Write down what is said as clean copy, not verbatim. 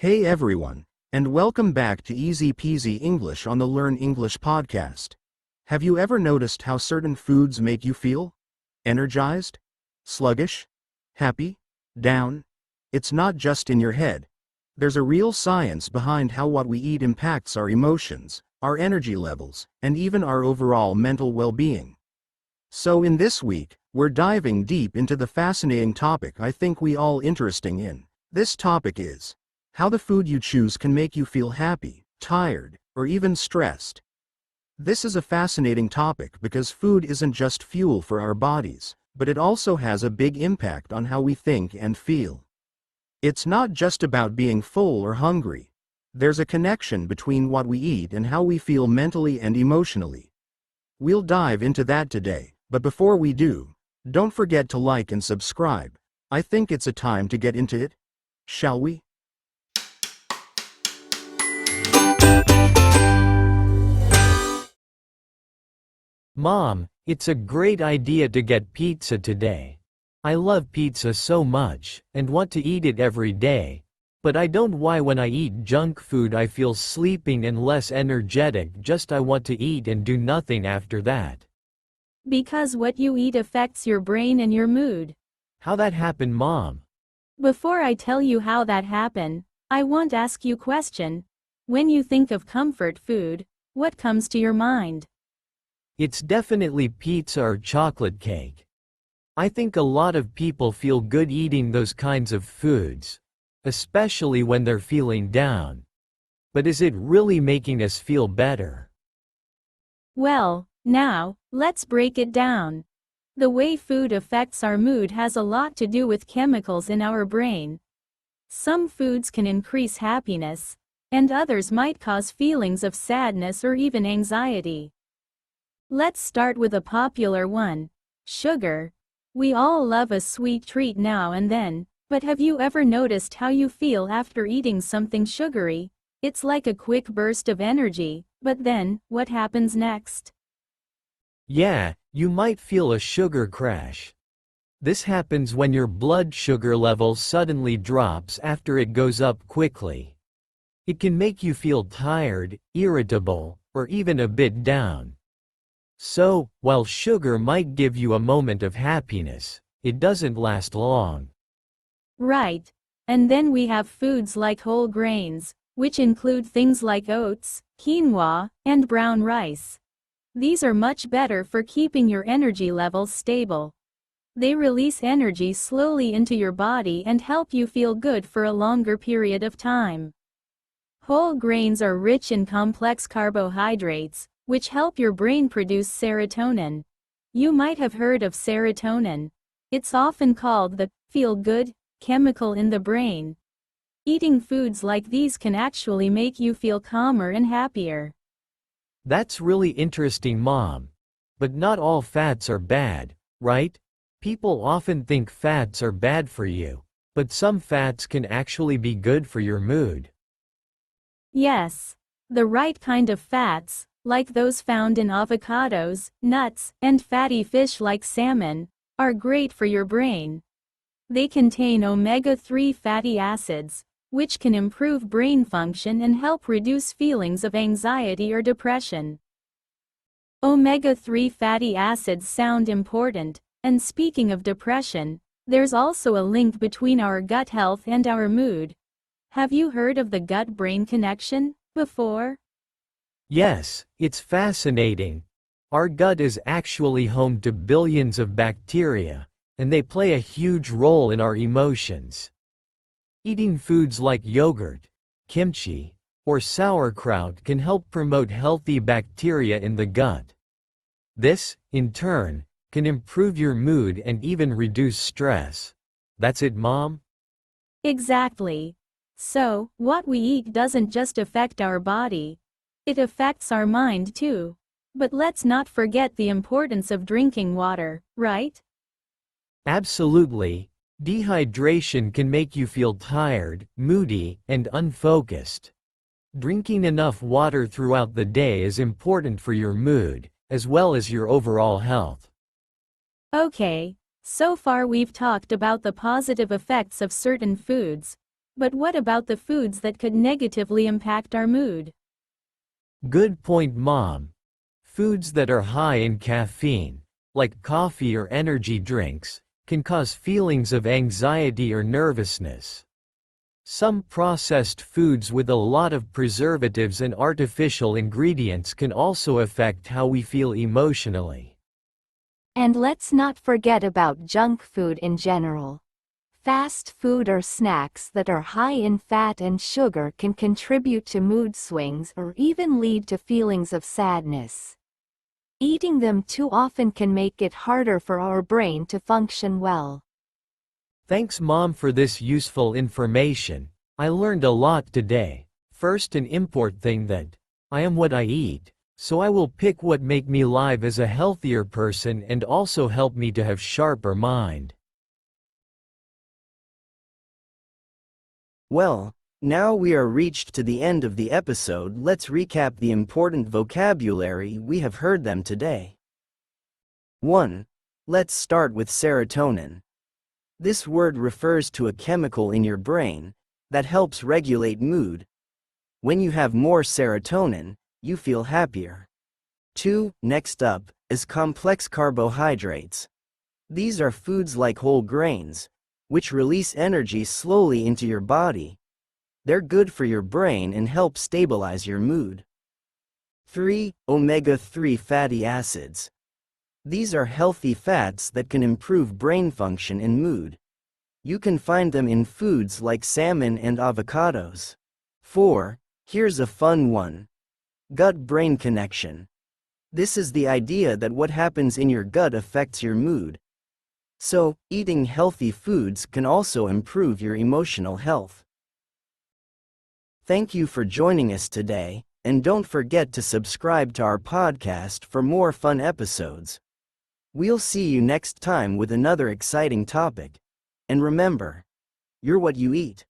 Hey everyone, and welcome back to Easy Peasy English on the Learn English podcast. Have you ever noticed how certain foods make you feel? Energized? Sluggish? Happy? Down? It's not just in your head. There's a real science behind how what we eat impacts our emotions, our energy levels, and even our overall mental well-being. So in this week, we're diving deep into the fascinating topic I think we all interested in. This topic is how the food you choose can make you feel happy, tired, or even stressed. This is a fascinating topic because food isn't just fuel for our bodies, but it also has a big impact on how we think and feel. It's not just about being full or hungry. There's a connection between what we eat and how we feel mentally and emotionally. We'll dive into that today, but before we do, don't forget to like and subscribe. I think it's a time to get into it. Shall we? Mom, it's a great idea to get pizza today. I love pizza so much, and want to eat it every day. But I don't why when I eat junk food I feel sleeping and less energetic just I want to eat and do nothing after that. Because what you eat affects your brain and your mood. How that happen, Mom? Before I tell you how that happen, I want to ask you question. When you think of comfort food, what comes to your mind? It's definitely pizza or chocolate cake. I think a lot of people feel good eating those kinds of foods, especially when they're feeling down. But is it really making us feel better? Well, now, let's break it down. The way food affects our mood has a lot to do with chemicals in our brain. Some foods can increase happiness, and others might cause feelings of sadness or even anxiety. Let's start with a popular one, sugar. We all love a sweet treat now and then, but have you ever noticed how you feel after eating something sugary? It's like a quick burst of energy, but then, what happens next? Yeah, you might feel a sugar crash. This happens when your blood sugar level suddenly drops after it goes up quickly. It can make you feel tired, irritable, or even a bit down. So, while sugar might give you a moment of happiness, it doesn't last long. Right. And then we have foods like whole grains, which include things like oats, quinoa, and brown rice. These are much better for keeping your energy levels stable. They release energy slowly into your body and help you feel good for a longer period of time. Whole grains are rich in complex carbohydrates, which help your brain produce serotonin. You might have heard of serotonin. It's often called the feel-good chemical in the brain. Eating foods like these can actually make you feel calmer and happier. That's really interesting, Mom. But not all fats are bad, right? People often think fats are bad for you, but some fats can actually be good for your mood. Yes, the right kind of fats, like those found in avocados, nuts, and fatty fish like salmon, are great for your brain. They contain omega-3 fatty acids, which can improve brain function and help reduce feelings of anxiety or depression. Omega-3 fatty acids sound important, and speaking of depression, there's also a link between our gut health and our mood. Have you heard of the gut-brain connection before? Yes, it's fascinating. Our gut is actually home to billions of bacteria, and they play a huge role in our emotions. Eating foods like yogurt, kimchi, or sauerkraut can help promote healthy bacteria in the gut. This, in turn, can improve your mood and even reduce stress. That's it, Mom? Exactly. So, what we eat doesn't just affect our body. It affects our mind too. But let's not forget the importance of drinking water, right? Absolutely. Dehydration can make you feel tired, moody, and unfocused. Drinking enough water throughout the day is important for your mood, as well as your overall health. Okay, so far we've talked about the positive effects of certain foods. But what about the foods that could negatively impact our mood? Good point, Mom. Foods that are high in caffeine, like coffee or energy drinks, can cause feelings of anxiety or nervousness. Some processed foods with a lot of preservatives and artificial ingredients can also affect how we feel emotionally. And let's not forget about junk food in general. Fast food or snacks that are high in fat and sugar can contribute to mood swings or even lead to feelings of sadness. Eating them too often can make it harder for our brain to function well. Thanks, Mom, for this useful information. I learned a lot today. First, an important thing that I am what I eat, so I will pick what make me live as a healthier person and also help me to have sharper mind. Well, now we are reached to the end of the episode. Let's recap the important vocabulary we have heard them today. 1. Let's start with serotonin. This word refers to a chemical in your brain that helps regulate mood. When you have more serotonin, you feel happier. 2. Next up is complex carbohydrates. These are foods like whole grains, which release energy slowly into your body. They're good for your brain and help stabilize your mood. 3. Omega-3 fatty acids. These are healthy fats that can improve brain function and mood. You can find them in foods like salmon and avocados. 4. Here's a fun one. Gut-brain connection. This is the idea that what happens in your gut affects your mood. So, eating healthy foods can also improve your emotional health. Thank you for joining us today, and don't forget to subscribe to our podcast for more fun episodes. We'll see you next time with another exciting topic. And remember, you're what you eat.